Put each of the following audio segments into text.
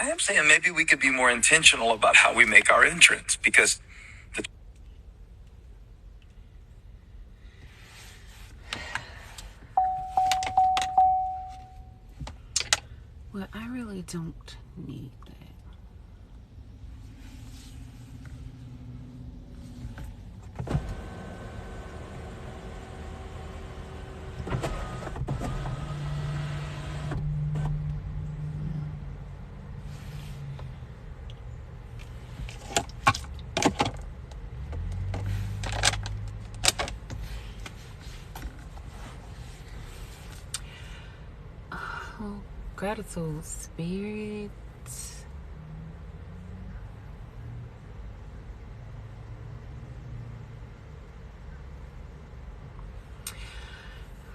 I am saying maybe we could be more intentional about how we make our entrance, because well, I really don't need that. Gratitude, spirit.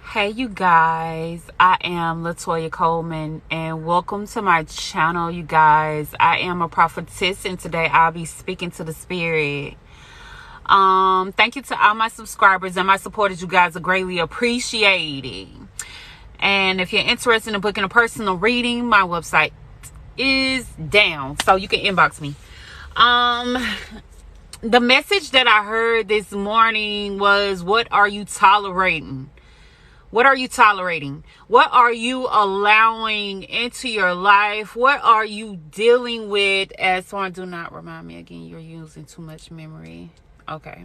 Hey you guys, I am Latoya Coleman and welcome to my channel. You guys, I am a prophetess and today I'll be speaking to the spirit. Thank you to all my subscribers and my supporters. You guys are greatly appreciated. And if you're interested in booking a personal reading, my website is down, so you can inbox me. The message that I heard this morning was, what are you tolerating? What are you tolerating? What are you allowing into your life? What are you dealing with? As someone, do not remind me again, you're using too much memory. Okay.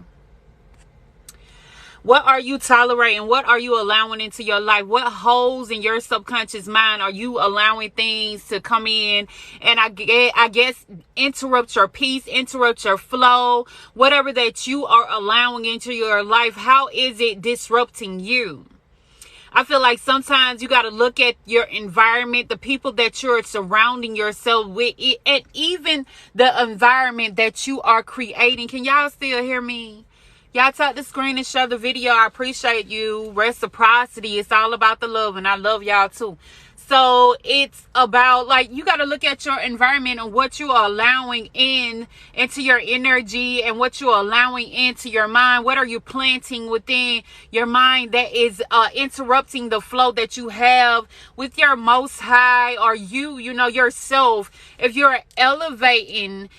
What are you tolerating? What are you allowing into your life? What holes in your subconscious mind are you allowing things to come in and I guess interrupt your peace, interrupt your flow, whatever that you are allowing into your life? How is it disrupting you? I feel like sometimes you got to look at your environment, the people that you're surrounding yourself with, and even the environment that you are creating. Can y'all still hear me? Y'all tap the screen and share the video. I appreciate you. Reciprocity. It's all about the love, and I love y'all too. So it's about, like, you got to look at your environment and what you are allowing into your energy and what you're allowing into your mind. What are you planting within your mind that is interrupting the flow that you have with your most high, or you know, yourself? If you're elevating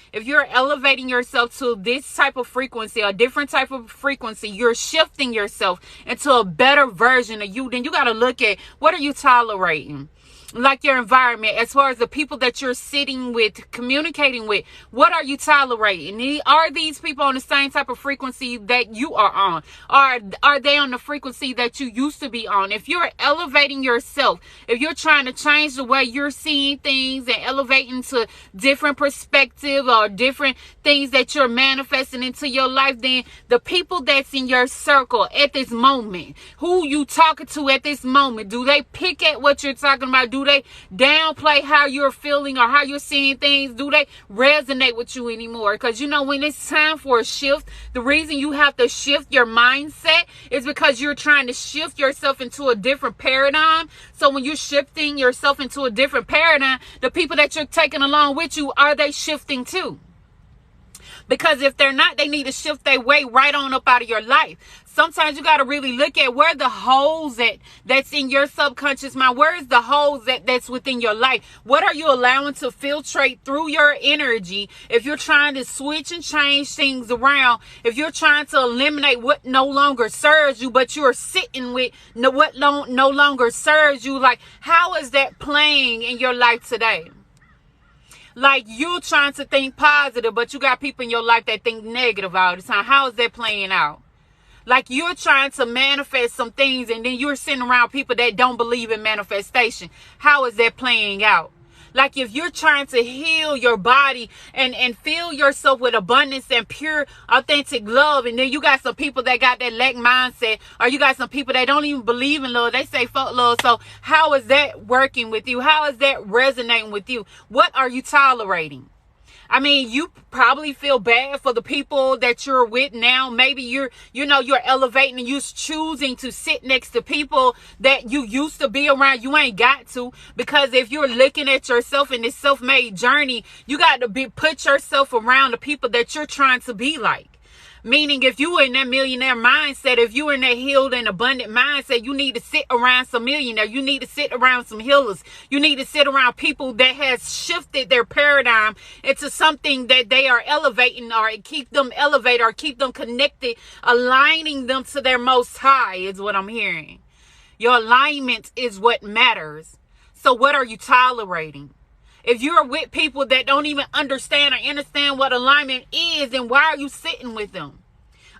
yourself to this type of frequency, a different type of frequency, you're shifting yourself into a better version of you, then you got to look at, what are you tolerating? Like your environment, as far as the people that you're sitting with, communicating with, what are you tolerating? Are these people on the same type of frequency that you are on? Are they on the frequency that you used to be on? If you're elevating yourself, if you're trying to change the way you're seeing things and elevating to different perspective or different things that you're manifesting into your life, then the people that's in your circle at this moment, who you talking to at this moment, do they pick at what you're talking about? Do they downplay how you're feeling or how you're seeing things? Do they resonate with you anymore? Because, you know, when it's time for a shift, the reason you have to shift your mindset is because you're trying to shift yourself into a different paradigm. So when you're shifting yourself into a different paradigm, the people that you're taking along with you, are they shifting too? Because if they're not, they need to shift their way right on up out of your life. Sometimes you got to really look at where the holes that's in your subconscious mind. Where is the holes that's within your life? What are you allowing to filtrate through your energy? If you're trying to switch and change things around, if you're trying to eliminate what no longer serves you, but you're sitting with what no longer serves you, like, how is that playing in your life today? Like, you trying to think positive, but you got people in your life that think negative all the time. How is that playing out? Like, you're trying to manifest some things and then you're sitting around people that don't believe in manifestation. How is that playing out? Like, if you're trying to heal your body and fill yourself with abundance and pure, authentic love, and then you got some people that got that lack mindset, or you got some people that don't even believe in love. They say fuck love. So how is that working with you? How is that resonating with you? What are you tolerating? I mean, you probably feel bad for the people that you're with now. Maybe you're elevating and you're choosing to sit next to people that you used to be around. You ain't got to, because if you're looking at yourself in this self-made journey, you got to put yourself around the people that you're trying to be like. Meaning, if you in that millionaire mindset, if you in that healed and abundant mindset, you need to sit around some millionaires. You need to sit around some healers. You need to sit around people that has shifted their paradigm into something that they are elevating, or keep them elevated, or keep them connected, aligning them to their most high is what I'm hearing. Your alignment is what matters. So what are you tolerating? If you're with people that don't even understand or understand what alignment is, then why are you sitting with them?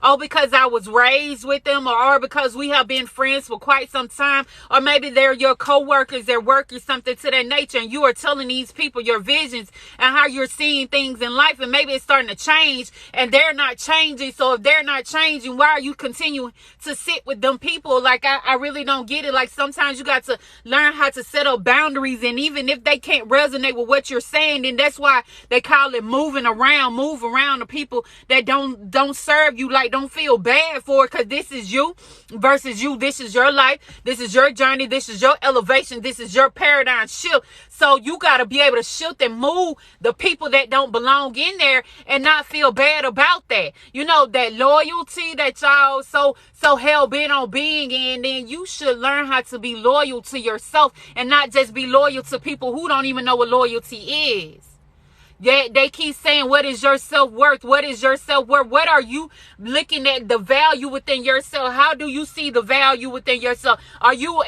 Oh, because I was raised with them, or because we have been friends for quite some time, or maybe they're your co-workers, their workers, something to that nature, and you are telling these people your visions and how you're seeing things in life, and maybe it's starting to change, and they're not changing. So if they're not changing, why are you continuing to sit with them people? Like, I really don't get it. Like, sometimes you got to learn how to set up boundaries, and even if they can't resonate with what you're saying, then that's why they call it moving around. Move around the people that don't serve you. Like, don't feel bad for it, because this is you versus you. This is your life. This is your journey. This is your elevation. This is your paradigm shift. So you got to be able to shift and move the people that don't belong in there and not feel bad about that. You know, that loyalty that y'all so hell bent on being in, then you should learn how to be loyal to yourself and not just be loyal to people who don't even know what loyalty is. They keep saying, what is your self-worth? What is your self-worth? What are you looking at the value within yourself? How do you see the value within yourself? Are you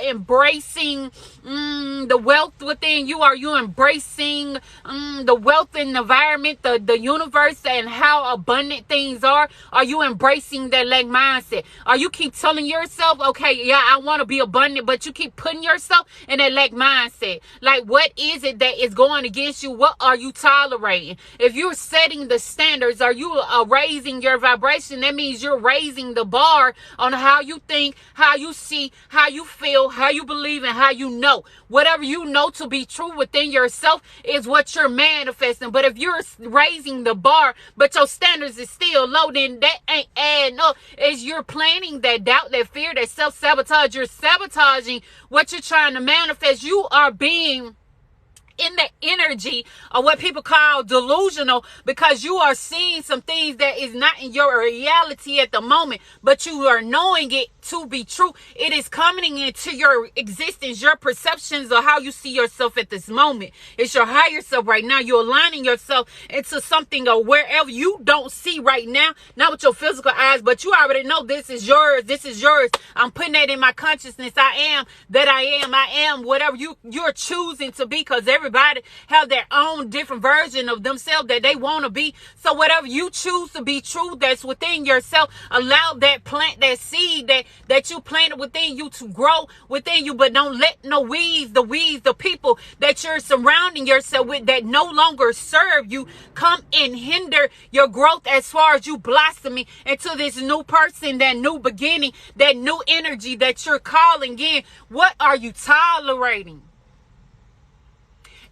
embracing the wealth within you? Are you embracing the wealth in the environment, the universe, and how abundant things are? Are you embracing that lack mindset? Are you keep telling yourself, okay, yeah, I want to be abundant, but you keep putting yourself in that lack mindset? Like, what is it that is going against you? What are you tolerating? If you're setting the standards, are you raising your vibration? That means you're raising the bar on how you think, how you see, how you feel, how you believe, and how you know. Whatever you know to be true within yourself is what you're manifesting. But if you're raising the bar, but your standards is still low, then that ain't adding up. As you're planting that doubt, that fear, that self-sabotage, you're sabotaging what you're trying to manifest. You are being in the energy of what people call delusional, because you are seeing some things that is not in your reality at the moment, but you are knowing it to be true. It is coming into your existence, your perceptions of how you see yourself at this moment. It's your higher self right now. You're aligning yourself into something or wherever you don't see right now, not with your physical eyes, but you already know this is yours. This is yours. I'm putting that in my consciousness. I am that I am. I am whatever you're choosing to be, because everybody have their own different version of themselves that they want to be. So whatever you choose to be true, that's within yourself, allow that plant, that seed that you planted within you to grow within you. But don't let no weeds, the people that you're surrounding yourself with that no longer serve you, come and hinder your growth as far as you blossoming into this new person, that new beginning, that new energy that you're calling in. What are you tolerating?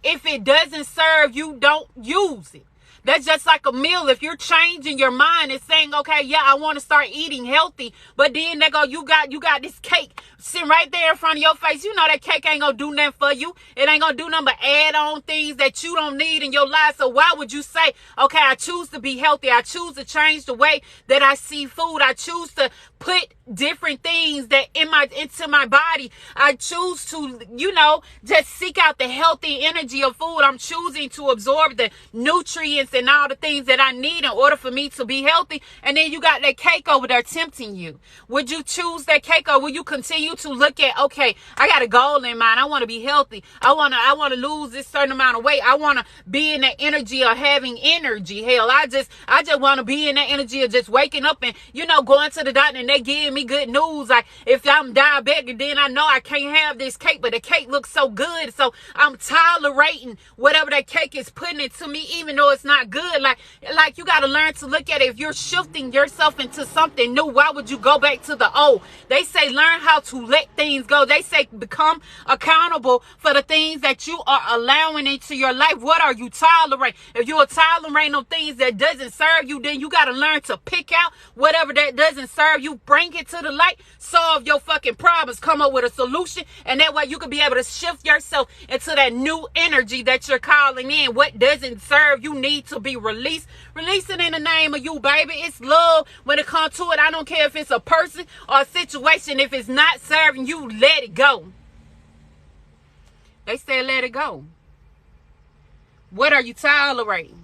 If it doesn't serve you, don't use it. That's just like a meal. If you're changing your mind and saying, okay, yeah, I want to start eating healthy, but then they go, you got this cake sitting right there in front of your face. You know that cake ain't gonna do nothing for you. It ain't gonna do nothing but add on things that you don't need in your life. So why would you say, okay, I choose to be healthy. I choose to change the way that I see food. I choose to put different things that into my body. I choose to, just seek out the healthy energy of food. I'm choosing to absorb the nutrients and all the things that I need in order for me to be healthy. And then you got that cake over there tempting you. Would you choose that cake, or will you continue to look at, okay, I got a goal in mind. I want to be healthy. I want to lose this certain amount of weight. I want to be in that energy of having energy. Hell, I just want to be in that energy of just waking up and, going to the doctor and they giving me good news. Like, if I'm diabetic, then I know I can't have this cake, but the cake looks so good. So I'm tolerating whatever that cake is putting into me, even though it's not good. Like you got to learn to look at it. If you're shifting yourself into something new, why would you go back to the old? They say learn how to let things go. They say become accountable for the things that you are allowing into your life. What are you tolerating? If you're tolerating of things that doesn't serve you, then you got to learn to pick out whatever that doesn't serve you, bring it to the light, solve your fucking problems, come up with a solution, and that way you can be able to shift yourself into that new energy that you're calling in. What doesn't serve you need to be released, release it in the name of you, baby. It's love when it comes to it. I don't care if it's a person or a situation. If it's not serving you, let it go. They say let it go. What are you tolerating?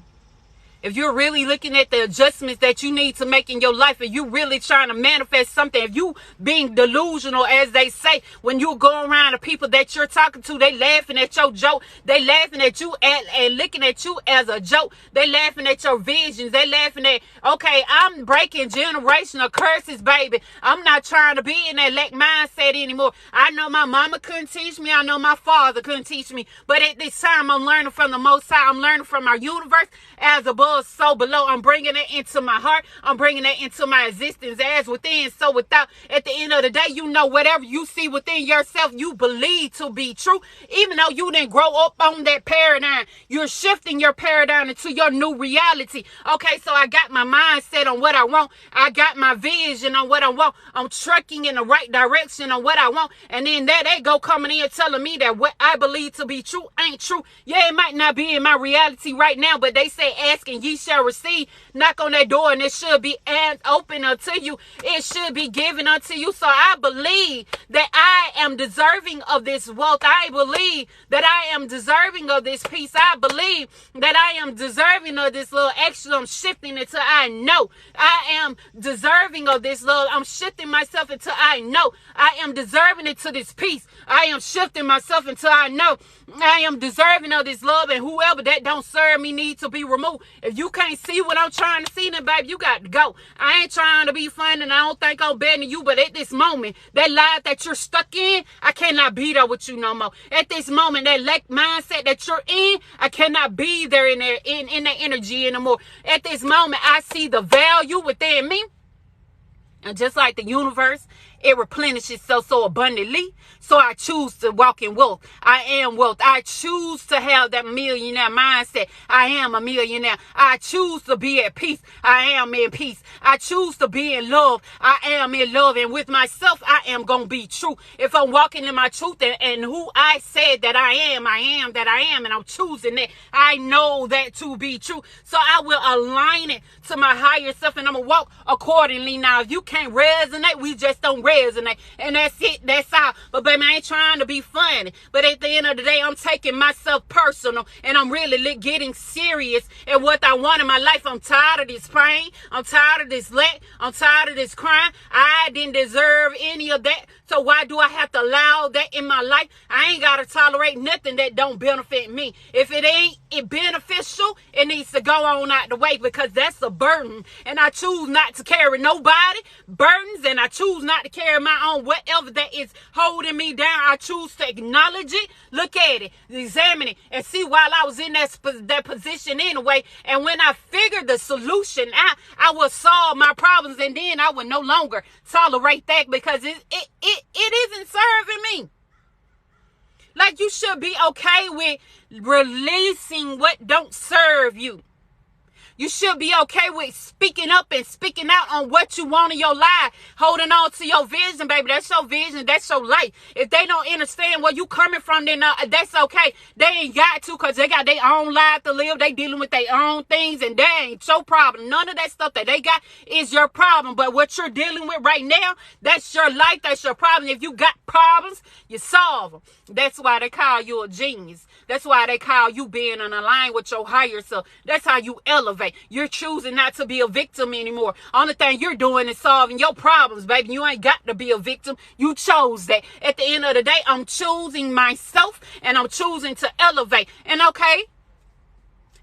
If you're really looking at the adjustments that you need to make in your life, and you really trying to manifest something, if you being delusional, as they say, when you go around the people that you're talking to, they laughing at your joke. They laughing at you and looking at you as a joke. They laughing at your visions. They laughing at, okay, I'm breaking generational curses, baby. I'm not trying to be in that lack mindset anymore. I know my mama couldn't teach me. I know my father couldn't teach me. But at this time, I'm learning from the Most High. I'm learning from our universe. As above, so below. I'm bringing it into my heart. I'm bringing it into my existence. As within, so without. At the end of the day, you know whatever you see within yourself, you believe to be true. Even though you didn't grow up on that paradigm, you're shifting your paradigm into your new reality. Okay, so I got my mindset on what I want. I got my vision on what I want. I'm trucking in the right direction on what I want. And then there they go coming in telling me that what I believe to be true ain't true. Yeah, it might not be in my reality right now, but they say ask and ye shall receive. Knock on that door and it should be open unto you. It should be given unto you. So I believe that I am deserving of this wealth. I believe that I am deserving of this peace. I believe that I am deserving of this little extra. I'm shifting until I know I am deserving of this love. I'm shifting myself until I know I am deserving it to this peace. I am shifting myself until I know I am deserving of this love, and whoever that don't serve me needs to be removed. If you can't see what I'm trying to see, then baby, you got to go. I ain't trying to be funny, and I don't think I'm better than you, but at this moment, that life that you're stuck in, I cannot be there with you no more. At this moment, that lack mindset that you're in, I cannot be there in that energy anymore. At this moment, I see the value within me. And just like the universe, it replenishes so abundantly. So I choose to walk in wealth. I am wealth. I choose to have that millionaire mindset. I am a millionaire. I choose to be at peace. I am in peace. I choose to be in love. I am in love. And with myself, I am going to be true. If I'm walking in my truth and who I said that I am that I am. And I'm choosing that. I know that to be true. So I will align it to my higher self. And I'm going to walk accordingly. Now, if you can't resonate, we just don't resonate. And that's it. That's all. But baby, I ain't trying to be funny. But at the end of the day, I'm taking myself personal. And I'm really getting serious at what I want in my life. I'm tired of this pain. I'm tired of this lack. I'm tired of this crime. I didn't deserve any of that. So why do I have to allow that in my life? I ain't got to tolerate nothing that don't benefit me. If it ain't beneficial, it needs to go on out the way, because that's a burden. And I choose not to carry nobody burdens, and I choose not to carry my own whatever that is holding me down. I choose to acknowledge it, look at it, examine it, and see while I was in that position anyway. And when I figured the solution out, I will solve my problems, and then I would no longer tolerate that, because it isn't serving me. Like, you should be okay with releasing what don't serve you. You should be okay with speaking up and speaking out on what you want in your life. Holding on to your vision, baby. That's your vision. That's your life. If they don't understand where you coming from, then that's okay. They ain't got to, because they got their own life to live. They dealing with their own things, and that ain't your problem. None of that stuff that they got is your problem. But what you're dealing with right now, that's your life. That's your problem. If you got problems, you solve them. That's why they call you a genius. That's why they call you being in line with your higher self. That's how you elevate. You're choosing not to be a victim anymore. Only thing you're doing is solving your problems, baby. You ain't got to be a victim. You chose that. At the end of the day, I'm choosing myself, and I'm choosing to elevate. And okay.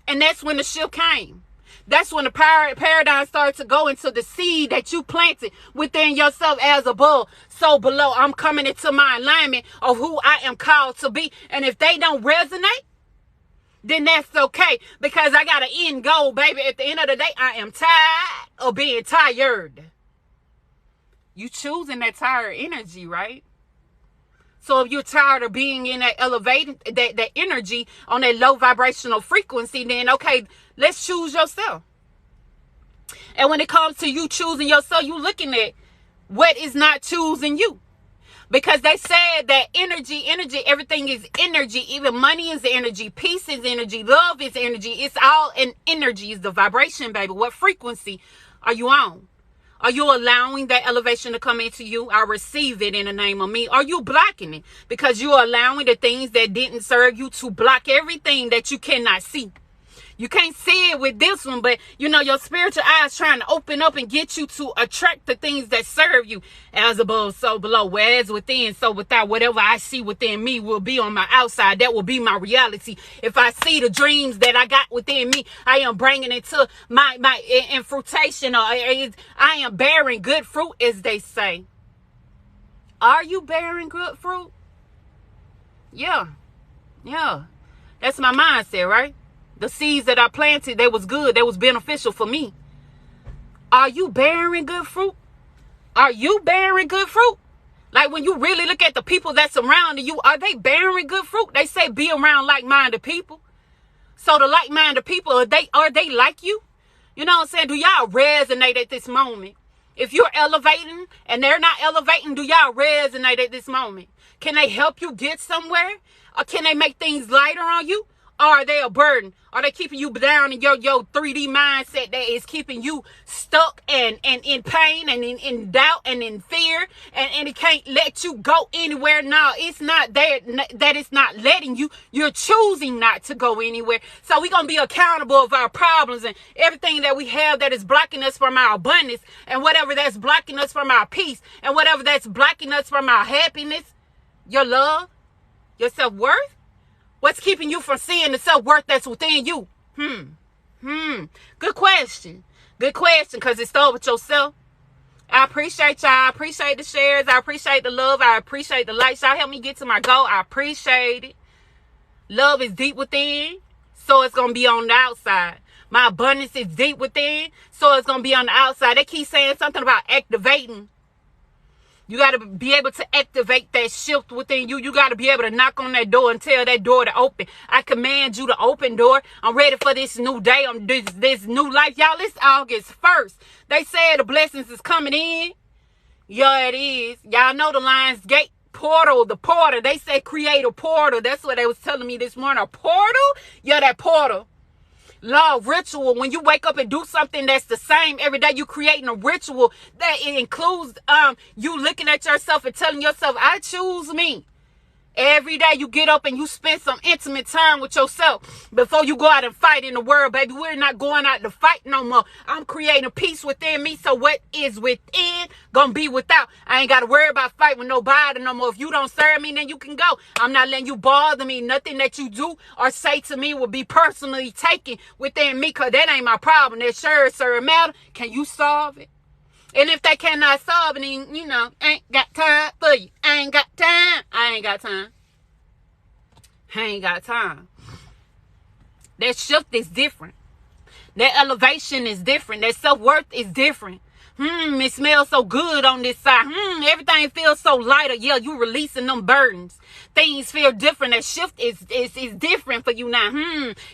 And that's when the shift came. That's when the paradigm started to go into the seed that you planted within yourself, as above, so below. I'm coming into my alignment of who I am called to be. And if they don't resonate, then that's okay, because I got an end goal, baby. At the end of the day, I am tired of being tired. You choosing that tired energy, right? So if you're tired of being in that elevated, that energy on that low vibrational frequency, then okay, let's choose yourself. And when it comes to you choosing yourself, you looking at what is not choosing you. Because they said that energy, everything is energy. Even money is energy. Peace is energy. Love is energy. It's all an energy. It's the vibration, baby. What frequency are you on? Are you allowing that elevation to come into you? I receive it in the name of me. Are you blocking it? Because you're allowing the things that didn't serve you to block everything that you cannot see. You can't see it with this one, but you know, your spiritual eyes trying to open up and get you to attract the things that serve you. As above, so below. Whereas within, so without. Whatever I see within me will be on my outside. That will be my reality. If I see the dreams that I got within me, I am bringing it to my fruitation, or I am bearing good fruit, as they say. Are you bearing good fruit? Yeah. That's my mindset, right? The seeds that I planted, they was good. They was beneficial for me. Are you bearing good fruit? Are you bearing good fruit? Like when you really look at the people that's surrounding you, are they bearing good fruit? They say be around like-minded people. So the like-minded people, are they like you? You know what I'm saying? Do y'all resonate at this moment? If you're elevating and they're not elevating, do y'all resonate at this moment? Can they help you get somewhere? Or can they make things lighter on you? Or are they a burden? Are they keeping you down in your 3D mindset that is keeping you stuck and in pain and in doubt and in fear and it can't let you go anywhere? No, it's not there, that it's not letting you. You're choosing not to go anywhere. So we're going to be accountable of our problems and everything that we have that is blocking us from our abundance, and whatever that's blocking us from our peace, and whatever that's blocking us from our happiness, your love, your self-worth. What's keeping you from seeing the self-worth that's within you? Good question. Good question, because it starts with yourself. I appreciate y'all. I appreciate the shares. I appreciate the love. I appreciate the likes. Y'all help me get to my goal. I appreciate it. Love is deep within, so it's going to be on the outside. My abundance is deep within, so it's going to be on the outside. They keep saying something about activating. You got to be able to activate that shift within you. You got to be able to knock on that door and tell that door to open. I command you to open door. I'm ready for this new day. This new life. Y'all, it's August 1st. They said the blessings is coming in. Yeah, it is. Y'all know the Lions Gate portal, the portal. They say create a portal. That's what they was telling me this morning. A portal? Yeah, that portal. Law, ritual. When you wake up and do something that's the same every day, you creating a ritual that it includes you looking at yourself and telling yourself, I choose me. Every day you get up and you spend some intimate time with yourself before you go out and fight in the world, baby. We're not going out to fight no more. I'm creating peace within me, so what is within gonna be without. I ain't gotta worry about fighting with nobody no more. If you don't serve me, then you can go. I'm not letting you bother me. Nothing that you do or say to me will be personally taken within me, because that ain't my problem. That sure matter. Can you solve it? And if they cannot solve it, then, you know, ain't got time for you. I ain't got time. I ain't got time. I ain't got time. That shift is different. That elevation is different. That self-worth is different. It smells so good on this side. Everything feels so lighter. Yeah, you releasing them burdens. Things feel different. That shift is different for you now.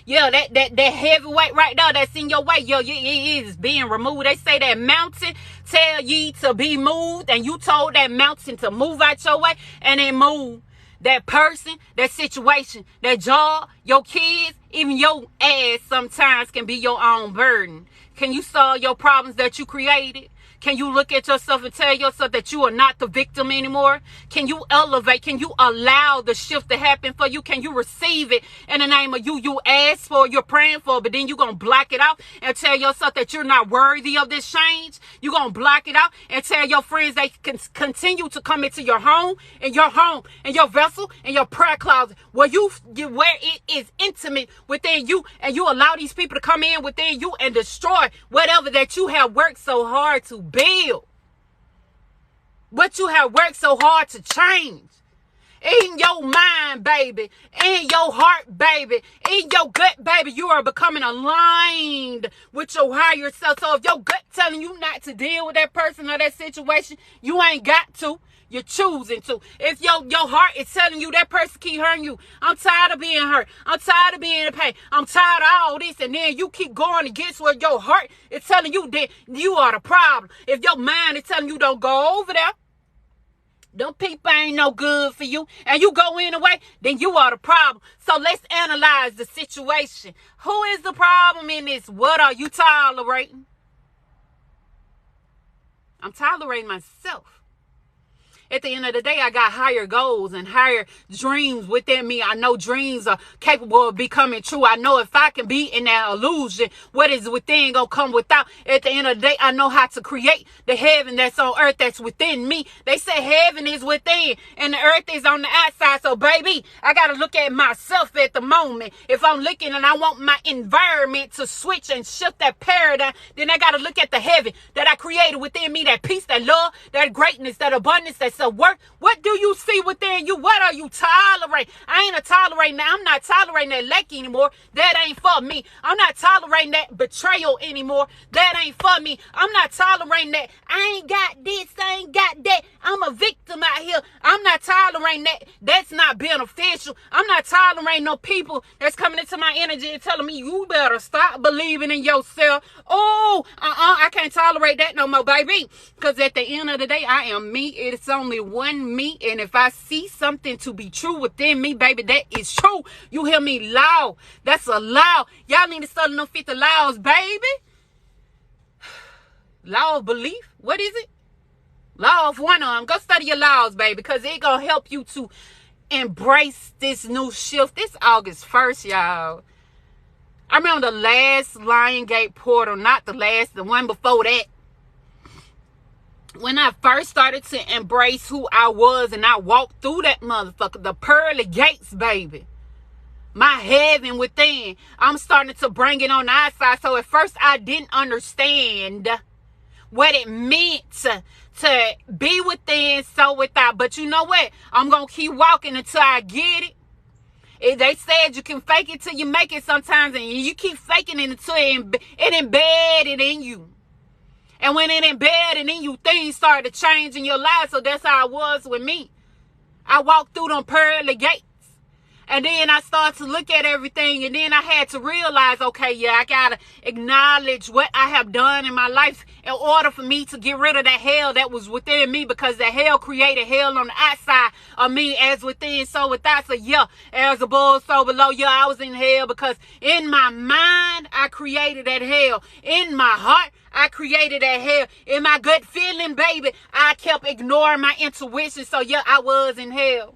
Yeah, that heavy weight right there that's in your way. Yeah, it is being removed. They say that mountain tell ye to be moved, and you told that mountain to move out your way, and it moved. That person, that situation, that job, your kids, even your ass sometimes can be your own burden. Can you solve your problems that you created? Can you look at yourself and tell yourself that you are not the victim anymore? Can you elevate? Can you allow the shift to happen for you? Can you receive it in the name of you? You asked for, you're praying for, but then you're going to block it out and tell yourself that you're not worthy of this change. You're going to block it out and tell your friends they can continue to come into your home, and your vessel, and your prayer closet, where it is intimate within you, and you allow these people to come in within you and destroy whatever that you have worked so hard to build, what you have worked so hard to change. In your mind, baby, in your heart, baby, in your gut, baby, you are becoming aligned with your higher self. So if your gut telling you not to deal with that person or that situation, you ain't got to. You're choosing to. If your heart is telling you that person keep hurting you, I'm tired of being hurt. I'm tired of being in pain. I'm tired of all this. And then you keep going against what your heart is telling you that you are the problem. If your mind is telling you don't go over there, Them people ain't no good for you. And you go anyway, then you are the problem. So let's analyze the situation. Who is the problem in this? What are you tolerating? I'm tolerating myself. At the end of the day, I got higher goals and higher dreams within me. I know dreams are capable of becoming true. I know if I can be in that illusion, what is within gonna come without. At the end of the day, I know how to create the heaven that's on earth that's within me. They say heaven is within and the earth is on the outside. So baby, I gotta look at myself at the moment. If I'm looking and I want my environment to switch and shift that paradigm, then I gotta look at the heaven that I created within me, that peace, that love, that greatness, that abundance, that work. What do you see within you? What are you tolerating? I ain't tolerating that. I'm not tolerating that lack anymore. That ain't for me. I'm not tolerating that betrayal anymore. That ain't for me. I'm not tolerating that. I ain't got this. I ain't got that. I'm a victim out here. I'm not tolerating that. That's not beneficial. I'm not tolerating no people that's coming into my energy and telling me you better stop believing in yourself. Oh, I can't tolerate that no more, baby. Because at the end of the day, I am me. It's only one me, and if I see something to be true within me, baby, that is true. You hear me loud? That's a law. Y'all need to study them 50 laws, baby. Law of belief. What is it? Law of one of them. Go study your laws, baby, because it gonna help you to embrace this new shift. This August 1st, y'all. I remember the last Lion Gate portal, not the last, the one before that. When I first started to embrace who I was and I walked through that motherfucker, the pearly gates, baby. My heaven within. I'm starting to bring it on the outside. So at first I didn't understand what it meant to be within, so without. But you know what? I'm going to keep walking until I get it. They said you can fake it till you make it sometimes. And you keep faking it until it embedded in you. And when it embedded in you, things started to change in your life. So that's how it was with me. I walked through them pearly gates. And then I started to look at everything. And then I had to realize, okay, yeah, I got to acknowledge what I have done in my life in order for me to get rid of that hell that was within me. Because that hell created hell on the outside of me, as within, so without. So yeah, as above, so below. Yeah, I was in hell because in my mind, I created that hell. In my heart, I created that hell. In my gut feeling, baby, I kept ignoring my intuition. So yeah, I was in hell.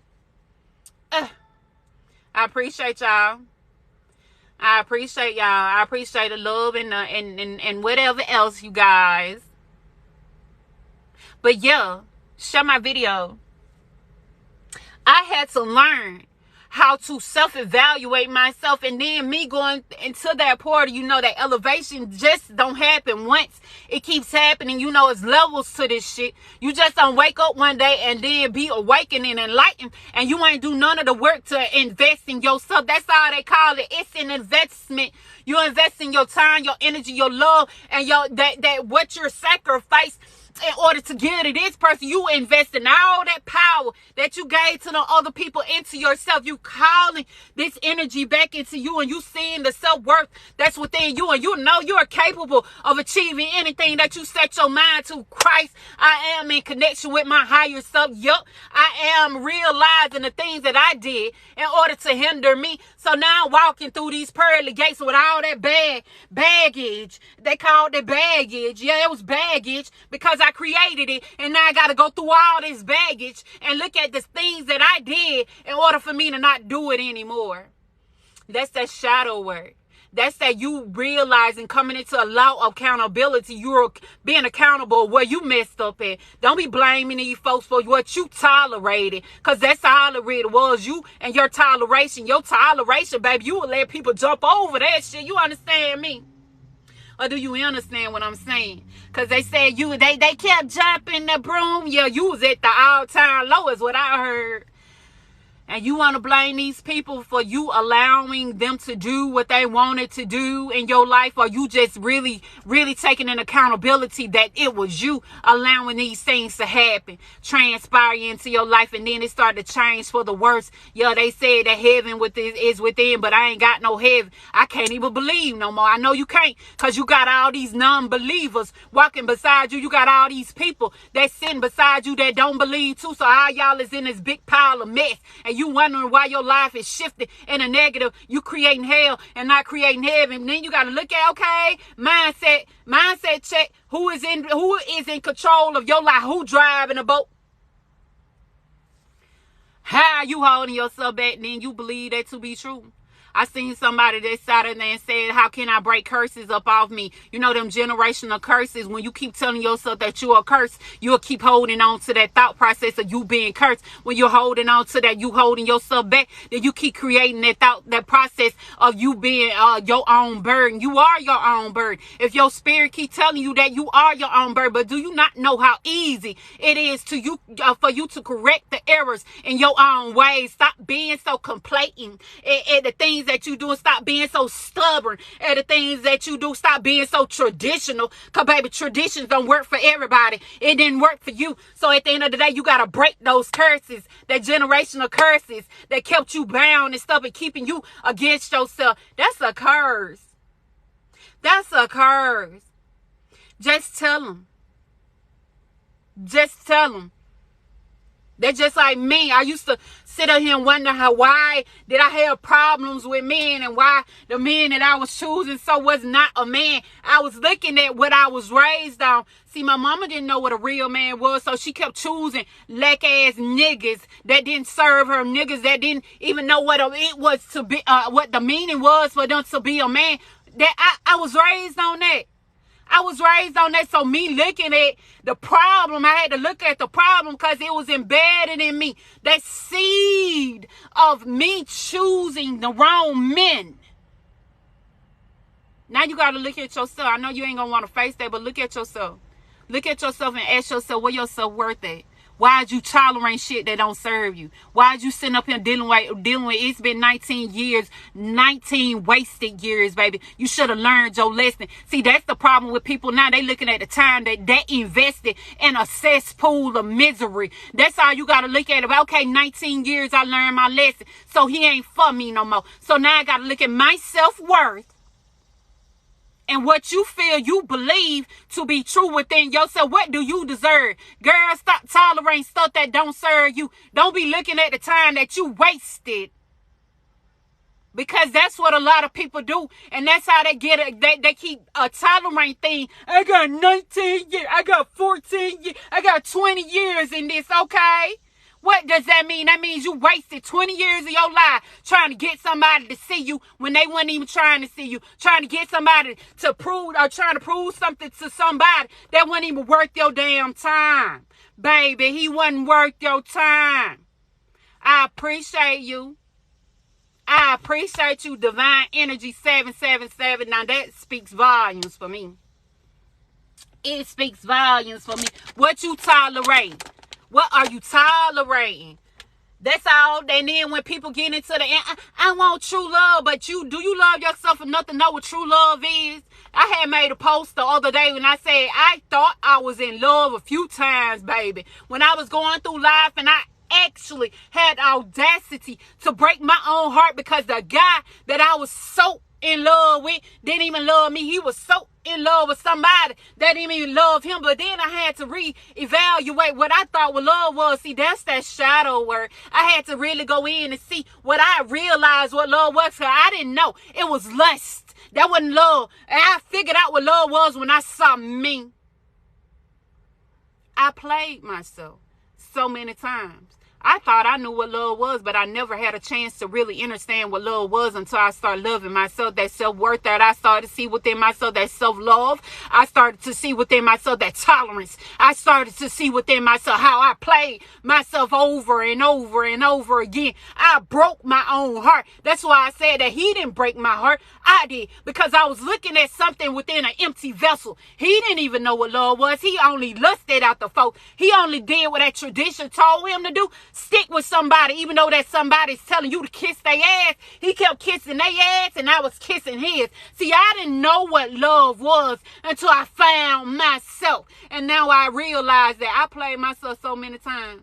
I appreciate y'all. I appreciate y'all. I appreciate the love and whatever else, you guys. But yeah, share my video. I had to learn how to self-evaluate myself, and then me going into that portal, you know, that elevation just don't happen once. It keeps happening. You know, it's levels to this shit. You just don't wake up one day and then be awakened and enlightened, and you ain't do none of the work to invest in yourself. That's all they call it. It's an investment. You invest in your time, your energy, your love, and your that what you're sacrificing in order to get to this person. You invest in all that power that you gave to the other people into yourself. You calling this energy back into you, and you seeing the self-worth that's within you, and you know you are capable of achieving anything that you set your mind to. Christ, I am in connection with my higher self. Yup, I am realizing the things that I did in order to hinder me. So now I'm walking through these pearly gates with all that baggage. They called it baggage. Yeah, it was baggage because I created it, and now I got to go through all this baggage and look at the things that I did in order for me to not do it anymore. That's that shadow work. That's that you realizing, coming into a law of accountability. You're being accountable where you messed up at. Don't be blaming these folks for what you tolerated, because that's all it really was. You and your toleration. Your toleration, baby, you will let people jump over that shit. You understand me? Or do you understand what I'm saying? Because they said they kept jumping the broom. Yeah, you was at the all-time low is what I heard. And you want to blame these people for you allowing them to do what they wanted to do in your life? Or you just really taking an accountability that it was you allowing these things to happen, transpire into your life, and then it started to change for the worse? Yeah, they said that heaven is within, but I ain't got no heaven. I can't even believe no more. I know you can't, because you got all these non-believers walking beside you. You got all these people that sitting beside you that don't believe too. So all y'all is in this big pile of mess. And you wondering why your life is shifted in a negative. You creating hell and not creating heaven. And then you got to look at, okay, mindset check. Who is in control of your life? Who driving a boat? How are you holding yourself back? And then you believe that to be true. I seen somebody that sat in there and said, how can I break curses up off me? You know, them generational curses. When you keep telling yourself that you're a curse, you'll keep holding on to that thought process of you being cursed. When you're holding on to that, you holding yourself back, then you keep creating that thought, that process of you being your own burden. You are your own burden. If your spirit keep telling you that you are your own burden, but do you not know how easy it is to you for you to correct the errors in your own ways? Stop being so complacent at the things that you do, and stop being so stubborn at the things that you do. Stop being so traditional, because baby, traditions don't work for everybody. It didn't work for you. So at the end of the day, you got to break those curses, that generational curses that kept you bound and stuff and keeping you against yourself. That's a curse. That's a curse. Just tell them. Just tell them. They're just like me. I used to sit up here and wonder why did I have problems with men, and why the men that I was choosing was not a man. I was looking at what I was raised on. See, my mama didn't know what a real man was, so she kept choosing lack-ass niggas that didn't serve her, niggas that didn't even know what it was to be, what the meaning was for them to be a man. That I was raised on that. I was raised on that. So me looking at the problem, I had to look at the problem because it was embedded in me. That seed of me choosing the wrong men. Now you got to look at yourself. I know you ain't going to want to face that, but look at yourself. Look at yourself and ask yourself, where your self-worth at? Why'd you tolerate shit that don't serve you? Why'd you sitting up here dealing with it's been 19 years, 19 wasted years, baby. You should have learned your lesson. See, that's the problem with people now. They looking at the time that they invested in a cesspool of misery. That's how you got to look at it. Okay, 19 years I learned my lesson, so he ain't for me no more. So now I got to look at my self-worth and what you feel you believe to be true within yourself. What do you deserve? Girl, stop tolerating stuff that don't serve you. Don't be looking at the time that you wasted. Because that's what a lot of people do. And that's how they get it. They keep tolerating things. I got 19 years. I got 14 years. I got 20 years in this, okay? What does that mean? That means you wasted 20 years of your life trying to get somebody to see you when they weren't even trying to see you. Trying to get somebody to prove, or trying to prove something to somebody that wasn't even worth your damn time. Baby, he wasn't worth your time. I appreciate you. I appreciate you, Divine Energy 777. Now that speaks volumes for me. It speaks volumes for me. What you tolerate? What are you tolerating? That's all. And then when people get into the end, I want true love, but do you love yourself enough to know what true love is? I had made a post the other day when I said I thought I was in love a few times, baby. When I was going through life, and I actually had audacity to break my own heart because the guy that I was so in love with didn't even love me. He was so in love with somebody that didn't even love him. But then I had to reevaluate what I thought what love was. See, that's that shadow work. I had to really go in and see what I realized what love was. Cause I didn't know. It was lust. That wasn't love. And I figured out what love was when I saw me. I played myself so many times. I thought I knew what love was, but I never had a chance to really understand what love was until I started loving myself, that self-worth that I started to see within myself, that self-love. I started to see within myself that tolerance. I started to see within myself how I played myself over and over and over again. I broke my own heart. That's why I said that he didn't break my heart. I did, because I was looking at something within an empty vessel. He didn't even know what love was. He only lusted out the folk. He only did what that tradition told him to do. stick with somebody, even though that somebody's telling you to kiss their ass. He kept kissing their ass, and I was kissing his. See, I didn't know what love was until I found myself. And now I realize that I played myself so many times.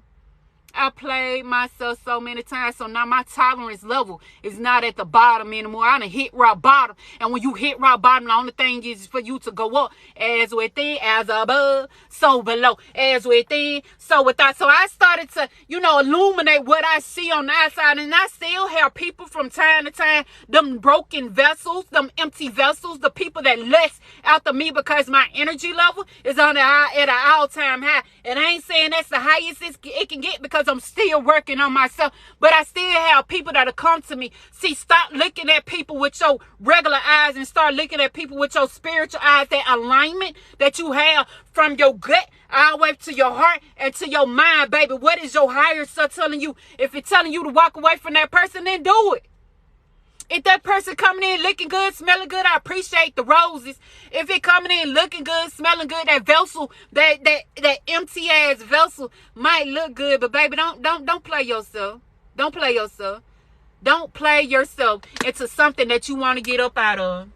So now my tolerance level is not at the bottom anymore. I done hit rock bottom. And when you hit rock bottom, the only thing is for you to go up. As within, as above, so below. As within, so without. So I started to, illuminate what I see on the outside. And I still have people from time to time, them broken vessels, them empty vessels, the people that lust after me because my energy level is at an all-time high. And I ain't saying that's the highest it can get, because I'm still working on myself. But I still have people that'll come to me. See, stop looking at people with your regular eyes and start looking at people with your spiritual eyes. That alignment that you have from your gut all the way to your heart and to your mind, baby. What is your higher self telling you? If it's telling you to walk away from that person, then do it. If that person coming in looking good, smelling good, I appreciate the roses. If it coming in looking good, smelling good, that vessel, that empty ass vessel might look good, but baby, don't play yourself. Don't play yourself. Don't play yourself into something that you want to get up out of.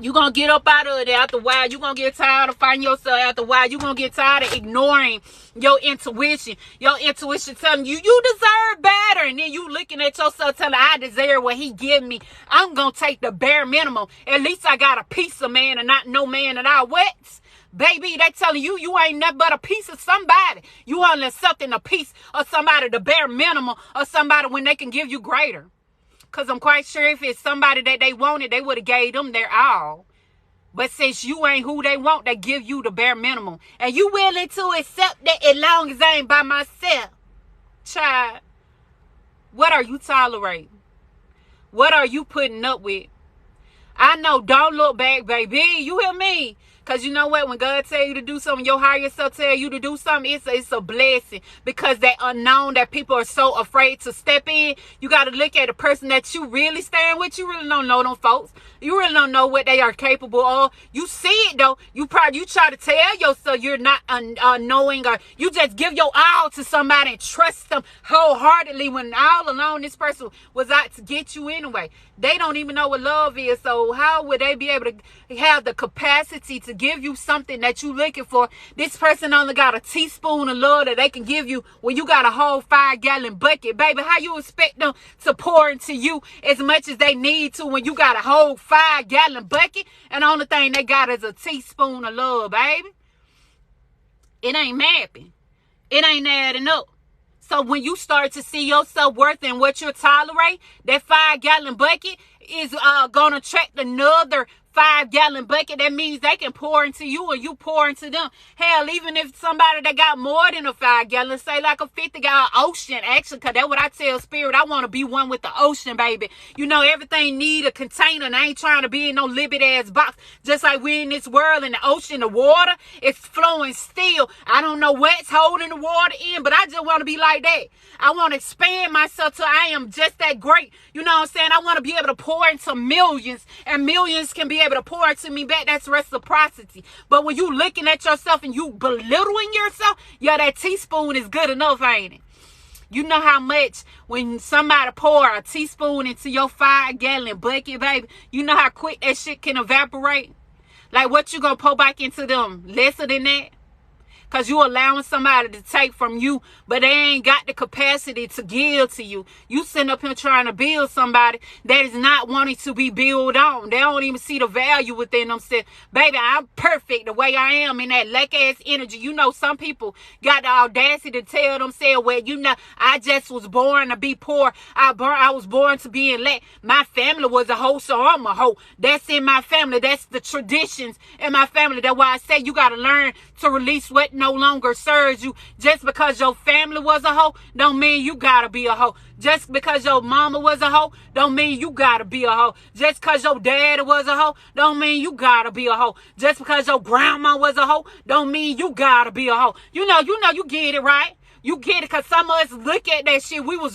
You're going to get up out of it after a while. You're going to get tired of finding yourself after a while. You're going to get tired of ignoring your intuition. Your intuition telling you, you deserve better. And then you looking at yourself telling, I deserve what he give me. I'm going to take the bare minimum. At least I got a piece of man and not no man at all. What? Baby, they telling you, you ain't nothing but a piece of somebody. You only accepting a piece of somebody, the bare minimum of somebody, when they can give you greater. Because I'm quite sure if it's somebody that they wanted, they would have gave them their all. But since you ain't who they want, they give you the bare minimum. And you willing to accept that as long as I ain't by myself. Child, what are you tolerating? What are you putting up with? I know, don't look back, baby. You hear me? Because you know what? When God tell you to do something, your higher self tell you to do something, it's a blessing. Because that unknown that people are so afraid to step in, you got to look at the person that you really stand with. You really don't know them folks. You really don't know what they are capable of. You see it, though. You try to tell yourself you're not knowing, or you just give your all to somebody and trust them wholeheartedly when all along this person was out to get you anyway. They don't even know what love is. So how would they be able to have the capacity to give you something that you looking for? This person only got a teaspoon of love that they can give you when you got a whole 5-gallon bucket. Baby, how you expect them to pour into you as much as they need to when you got a whole 5-gallon bucket and the only thing they got is a teaspoon of love, baby? It ain't mapping. It ain't adding up. So when you start to see your self-worth and what you tolerate, that 5-gallon bucket is going to attract another 5-gallon bucket. That means they can pour into you and you pour into them. Hell, even if somebody that got more than a 5-gallon, say like a 50-gallon ocean, actually, because that's what I tell Spirit. I want to be one with the ocean, baby. You know, everything need a container, and I ain't trying to be in no limited-ass box. Just like we in this world, in the ocean, the water is flowing still. I don't know what's holding the water in, but I just want to be like that. I want to expand myself till I am just that great. You know what I'm saying? I want to be able to pour into millions, and millions can be able to pour into me back. That's reciprocity. But when you looking at yourself and you belittling yourself, yeah, that teaspoon is good enough, ain't it? You know how much when somebody pour a teaspoon into your 5-gallon bucket, baby, you know how quick that shit can evaporate? Like, what you gonna pour back into them? Lesser than that? Because you allowing somebody to take from you, but they ain't got the capacity to give to you. You sitting up here trying to build somebody that is not wanting to be built on. They don't even see the value within themselves. Baby, I'm perfect the way I am in that lack-ass energy. You know, some people got the audacity to tell themselves, well, you know, I just was born to be poor. I was born to be in lack. My family was a hoe, so I'm a hoe. That's in my family. That's the traditions in my family. That's why I say you got to learn to release what no longer serves you. Just because your family was a hoe don't mean you gotta be a hoe. Just because your mama was a hoe don't mean you gotta be a hoe. Just because your daddy was a hoe don't mean you gotta be a hoe. Just because your grandma was a hoe don't mean you gotta be a hoe. You know, you get it, right? You get it, because some of us look at that shit. We were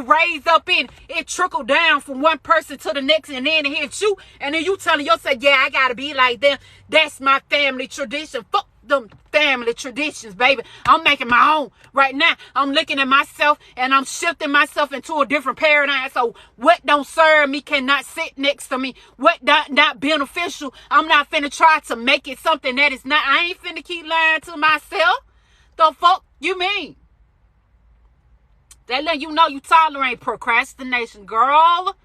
raised up in it, trickled down from one person to the next, and then it hits you, and then you telling yourself, yeah, I gotta be like them. That's my family tradition. Fuck them family traditions, baby. I'm making my own right now. I'm looking at myself and I'm shifting myself into a different paradigm. So what don't serve me cannot sit next to me. What not beneficial, I'm not finna try to make it something that is not. I ain't finna keep lying to myself. The fuck you mean? That let you know you tolerate procrastination, girl.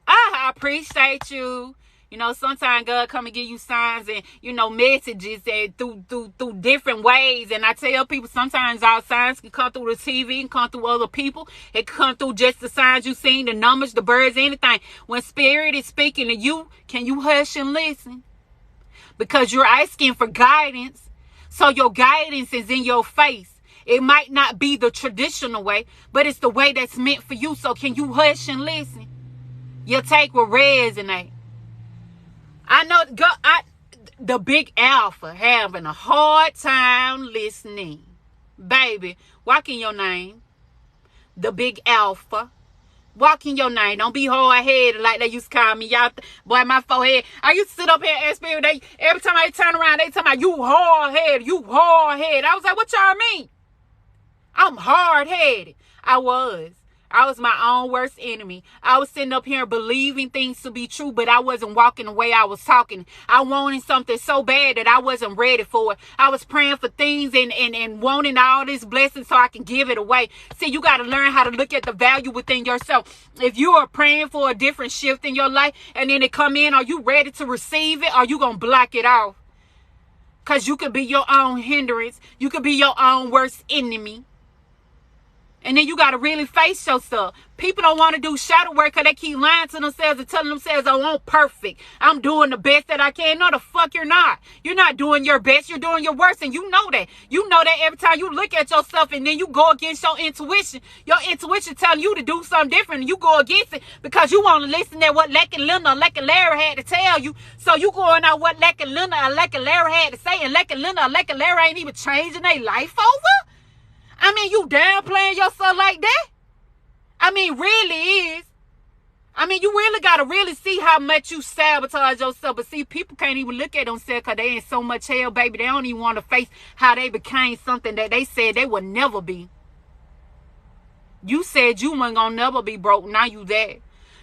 I appreciate you. You know, sometimes God come and give you signs and, you know, messages and through different ways. And I tell people sometimes our signs can come through the TV and come through other people. It can come through just the signs you seen, the numbers, the birds, anything. When spirit is speaking to you, can you hush and listen? Because you're asking for guidance. So your guidance is in your face. It might not be the traditional way, but it's the way that's meant for you. So can you hush and listen? Your take will resonate. I know the big alpha having a hard time listening. Baby, walk in your name. The big alpha. Walk in your name. Don't be hard-headed like they used to call me. Y'all, boy, my forehead. I used to sit up here and ask people, every time I turn around, they tell me, you hard-headed, you hard-headed. I was like, what y'all mean? I'm hard-headed. I was my own worst enemy. I was sitting up here believing things to be true, but I wasn't walking the way I was talking. I wanted something so bad that I wasn't ready for it. I was praying for things and wanting all this blessing so I can give it away. See, you got to learn how to look at the value within yourself. If you are praying for a different shift in your life and then it come in, are you ready to receive it? Or are you going to block it off? Because you could be your own hindrance. You could be your own worst enemy. And then you got to really face yourself. People don't want to do shadow work because they keep lying to themselves and telling themselves, oh, I'm perfect. I'm doing the best that I can. No, the fuck you're not. You're not doing your best. You're doing your worst. And you know that. You know that every time you look at yourself and then you go against your intuition telling you to do something different. And you go against it because you want to listen to what Leck and Linda or Leck and Larry had to tell you. So you going out what Leck and Linda or Leck and Larry had to say. And Leck and Linda or Leck and Larry ain't even changing their life over. I mean, you downplaying yourself like that? I mean, really is. I mean, you really got to really see how much you sabotage yourself. But see, people can't even look at themselves because they in so much hell, baby. They don't even want to face how they became something that they said they would never be. You said you weren't going to never be broke. Now you that.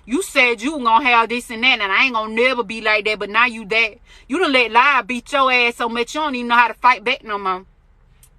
You said you were going to have this and that, and I ain't going to never be like that, but now you that. You done let lie beat your ass so much you don't even know how to fight back no more.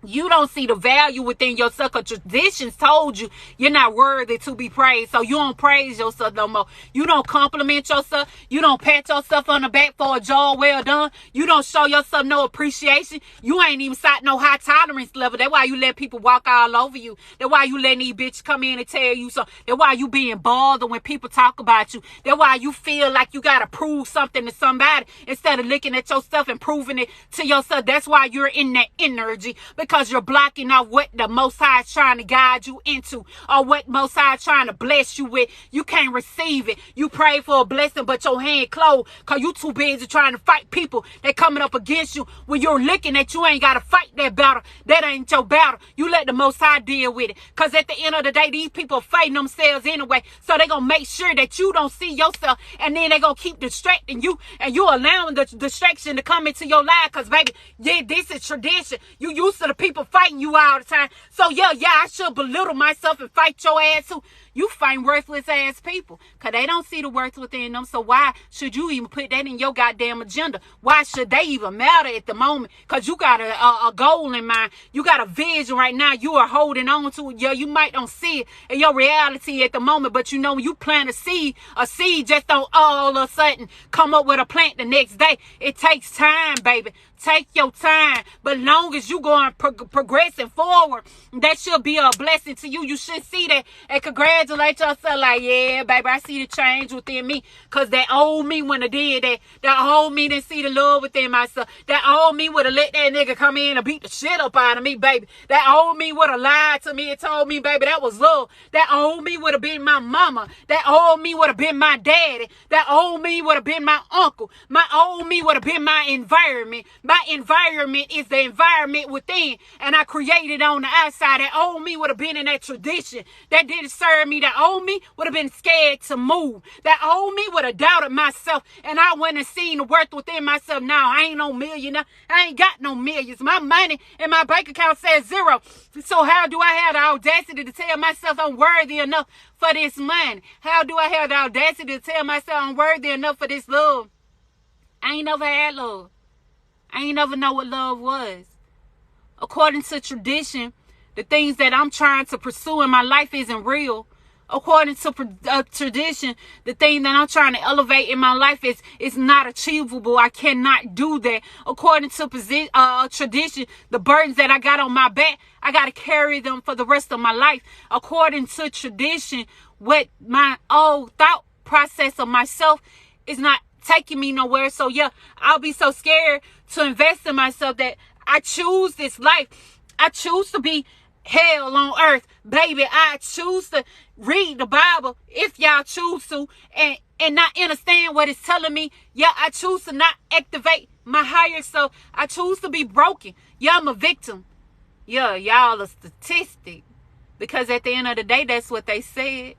You don't see the value within yourself because traditions told you you're not worthy to be praised. So you don't praise yourself no more. You don't compliment yourself. You don't pat yourself on the back for a job well done. You don't show yourself no appreciation. You ain't even set no high tolerance level. That's why you let people walk all over you. That's why you letting these bitches come in and tell you so. That's why you being bothered when people talk about you. That's why you feel like you got to prove something to somebody instead of looking at yourself and proving it to yourself. That's why you're in that energy because you're blocking out what the Most High is trying to guide you into or what Most High is trying to bless you with. You can't receive it. You pray for a blessing, but your hand closed because you too busy trying to fight people that coming up against you when you're looking at you ain't got to fight that battle. That ain't your battle. You let the Most High deal with it because at the end of the day, these people are fighting themselves anyway. So they're going to make sure that you don't see yourself and then they're going to keep distracting you and you allowing the distraction to come into your life because, baby, yeah, this is tradition. You used to the people fighting you all the time. So yeah, I should belittle myself and fight your ass too. You fight worthless ass people because they don't see the worth within them. So why should you even put that in your goddamn agenda? Why should they even matter at the moment? Because you got a goal in mind. You got a vision right now. You are holding on to it. Yeah, you might don't see it in your reality at the moment, but you know when you plant a seed just don't all of a sudden come up with a plant the next day. It takes time, baby. Take your time. But long as you going progressing forward, that should be a blessing to you. You should see that and congratulate yourself like, yeah, baby, I see the change within me. Because that old me wouldn't have did that. That old me didn't see the love within myself. That old me would have let that nigga come in and beat the shit up out of me, baby. That old me would have lied to me and told me, baby, that was love. That old me would have been my mama. That old me would have been my daddy. That old me would have been my uncle. My old me would have been my environment. My environment is the environment within, and I created on the outside. That old me would have been in that tradition that didn't serve me me. That old me would have been scared to move. That old me would have doubted myself, and I wouldn't have seen the worth within myself. Now I ain't no millionaire. I ain't got no millions. My money in my bank account says zero. So how do I have the audacity to tell myself I'm worthy enough for this money? How do I have the audacity to tell myself I'm worthy enough for this love? I ain't never had love. I ain't never know what love was. According to tradition, the things that I'm trying to pursue in my life isn't real. According to tradition, the thing that I'm trying to elevate in my life is not achievable. I cannot do that. According to tradition, the burdens that I got on my back, I got to carry them for the rest of my life. According to tradition, what my old thought process of myself is not taking me nowhere. So yeah, I'll be so scared to invest in myself that I choose this life. I choose to be hell on earth, baby. I choose to read the Bible if y'all choose to, and not understand what it's telling me. Yeah, I choose to not activate my higher self. I choose to be broken. Yeah, I'm a victim. Yeah, y'all a statistic, because at the end of the day, that's what they said.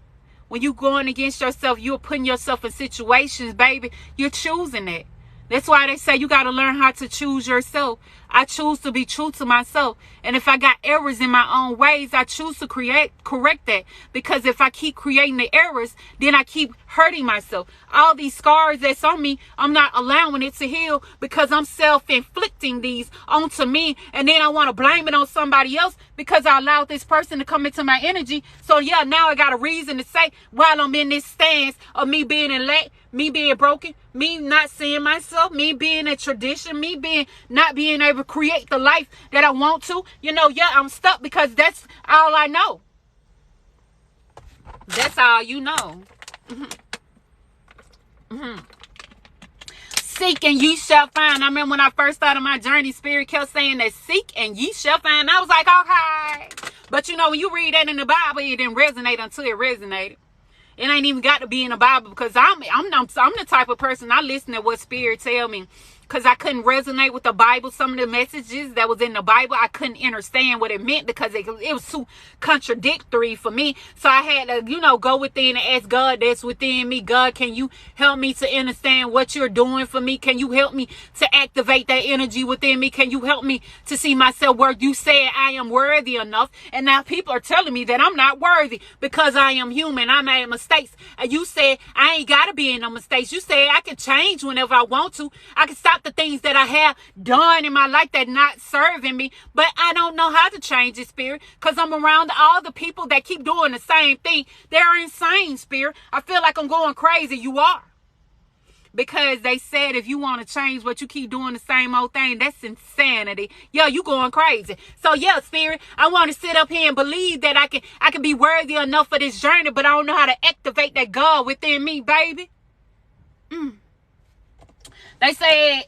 When you going against yourself, you're putting yourself in situations, baby. You're choosing it. That's why they say you got to learn how to choose yourself. I choose to be true to myself. And if I got errors in my own ways, I choose to correct that. Because if I keep creating the errors, then I keep hurting myself. All these scars that's on me, I'm not allowing it to heal because I'm self-inflicting these onto me. And then I want to blame it on somebody else because I allowed this person to come into my energy. So yeah, now I got a reason to say while I'm in this stance of me being in lack, me being broken, me not seeing myself, me being a tradition, me being not being able to create the life that I want to. You know, yeah, I'm stuck because that's all I know. That's all you know. Seek and ye shall find. I remember when I first started my journey, Spirit kept saying that seek and ye shall find. I was like, okay. But you know, when you read that in the Bible, it didn't resonate until it resonated. It ain't even got to be in the Bible because I'm the type of person, I listen to what Spirit tell me. Because I couldn't resonate with the Bible. Some of the messages that was in the Bible, I couldn't understand what it meant because it was too contradictory for me. So I had to, you know, go within and ask God that's within me. God, can you help me to understand what you're doing for me? Can you help me to activate that energy within me? Can you help me to see myself where you said I am worthy enough? And now people are telling me that I'm not worthy because I am human. I made mistakes. And you said I ain't got to be in no mistakes. You said I can change whenever I want to. I can stop the things that I have done in my life that not serving me, but I don't know how to change it, Spirit, because I'm around all the people that keep doing the same thing. They're insane, Spirit. I feel like I'm going crazy. You are. Because they said if you want to change but you keep doing the same old thing, that's insanity. Yeah, you going crazy. So yeah, Spirit, I want to sit up here and believe that I can be worthy enough for this journey, but I don't know how to activate that God within me, baby. They said,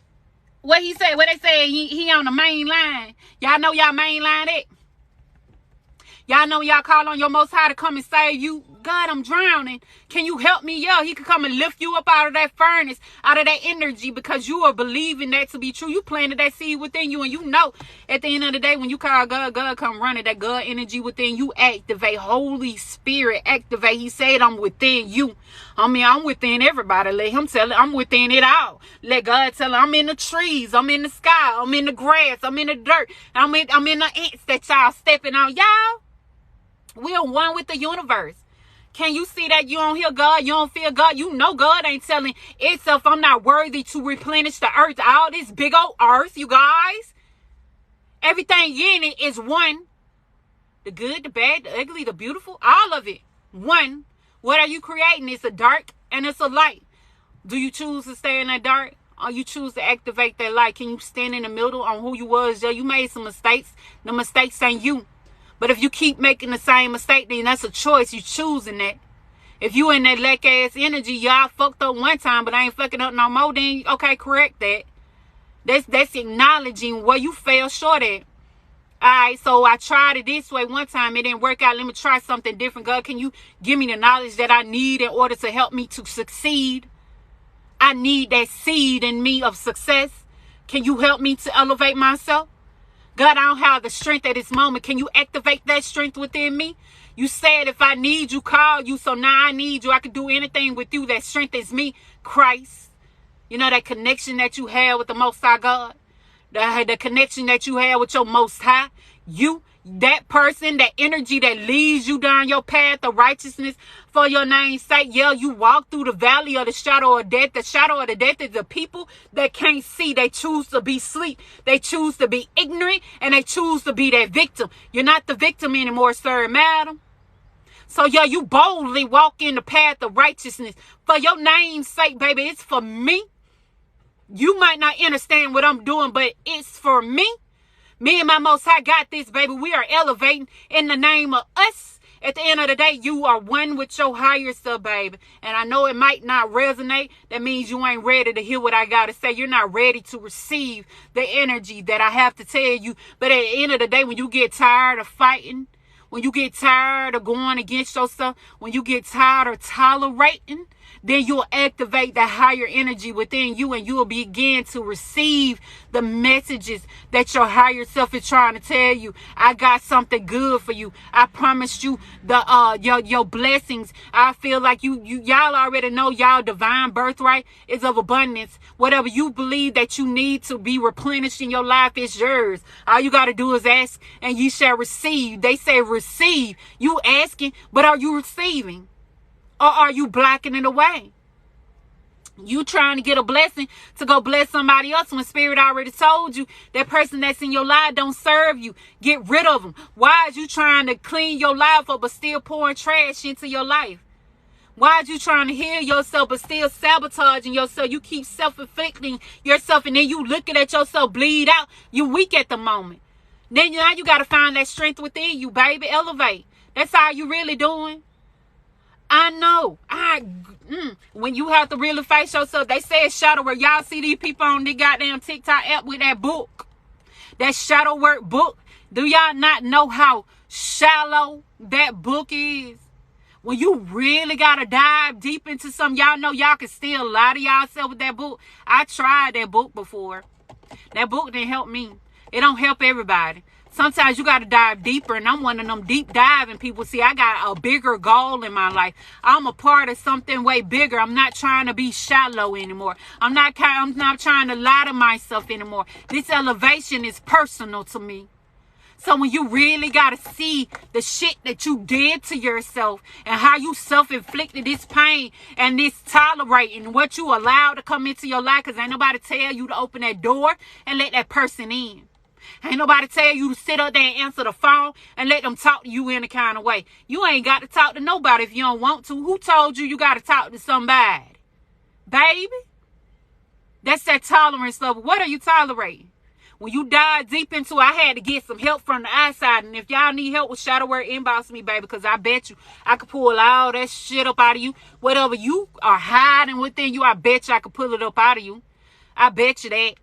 what he said, what they said, he on the main line. Y'all know y'all main line it. Y'all know y'all call on your Most High to come and save you. God, I'm drowning. Can you help me? Yeah, he could come and lift you up out of that furnace, out of that energy, because you are believing that to be true. You planted that seed within you, and you know at the end of the day, when you call God, God come running. That God energy within you activate. Holy Spirit activate. He said, I'm within you. I mean, I'm within everybody. Let him tell it. I'm within it all. Let God tell it. I'm in the trees. I'm in the sky. I'm in the grass. I'm in the dirt. I'm in the ants that y'all stepping on. Y'all, we are one with the universe. Can you see that you don't hear God? You don't feel God? You know God ain't telling itself I'm not worthy to replenish the earth. All this big old earth, you guys. Everything in it is one. The good, the bad, the ugly, the beautiful. All of it. One. What are you creating? It's a dark and it's a light. Do you choose to stay in that dark? Or you choose to activate that light? Can you stand in the middle on who you was? Yeah, you made some mistakes. The mistakes ain't you. But if you keep making the same mistake, then that's a choice. You choosing that. If you in that lack ass energy, y'all fucked up one time, but I ain't fucking up no more, then okay, correct that. That's acknowledging where you fell short at. Alright, so I tried it this way one time, it didn't work out. Let me try something different. God, can you give me the knowledge that I need in order to help me to succeed? I need that seed in me of success. Can you help me to elevate myself? God, I don't have the strength at this moment. Can you activate that strength within me? You said if I need you, call you. So now I need you. I can do anything with you that strengthens me, Christ. You know, that connection that you have with the Most High God. The connection that you have with your Most High. You, that person, that energy that leads you down your path of righteousness for your name's sake. Yeah, you walk through the valley of the shadow of death. The shadow of the death is the people that can't see. They choose to be asleep. They choose to be ignorant. And they choose to be that victim. You're not the victim anymore, sir, madam. So, yeah, you boldly walk in the path of righteousness for your name's sake, baby. It's for me. You might not understand what I'm doing, but it's for me. Me and my Most High got this, baby. We are elevating in the name of us. At the end of the day, you are one with your higher self, baby. And I know it might not resonate. That means you ain't ready to hear what I got to say. You're not ready to receive the energy that I have to tell you. But at the end of the day, when you get tired of fighting, when you get tired of going against yourself, when you get tired of tolerating, then you'll activate the higher energy within you, and you will begin to receive the messages that your higher self is trying to tell you. I got something good for you. I promised you the your blessings. I feel like y'all already know y'all divine birthright is of abundance. Whatever you believe that you need to be replenished in your life is yours. All you got to do is ask, and you shall receive. They say receive. You asking, but are you receiving? Or are you blocking it away? You trying to get a blessing to go bless somebody else when Spirit already told you that person that's in your life don't serve you. Get rid of them. Why is you trying to clean your life up but still pouring trash into your life? Why is you trying to heal yourself but still sabotaging yourself? You keep self-inflicting yourself, and then you looking at yourself bleed out. You weak at the moment. Then now you got to find that strength within you, baby. Elevate. That's all you really doing. I know. When you have to really face yourself, they say it's shadow work. Y'all see these people on the goddamn TikTok app with that book, that shadow work book. Do y'all not know how shallow that book is? When you really gotta dive deep into something, y'all know y'all can still lie to y'allself with that book. I tried that book before. That book didn't help me. It don't help everybody. Sometimes you got to dive deeper, and I'm one of them deep diving people. See, I got a bigger goal in my life. I'm a part of something way bigger. I'm not trying to be shallow anymore. I'm not trying to lie to myself anymore. This elevation is personal to me. So when you really got to see the shit that you did to yourself and how you self-inflicted this pain and this tolerating what you allowed to come into your life, because ain't nobody tell you to open that door and let that person in. Ain't nobody tell you to sit up there and answer the phone and let them talk to you in a kind of way. You ain't got to talk to nobody if you don't want to. Who told you you got to talk to somebody? Baby? That's that tolerance level. What are you tolerating? When you dive deep into it, I had to get some help from the outside. And if y'all need help with shadow work, inbox me, baby, because I bet you I could pull all that shit up out of you. Whatever you are hiding within you, I bet you I could pull it up out of you. I bet you that.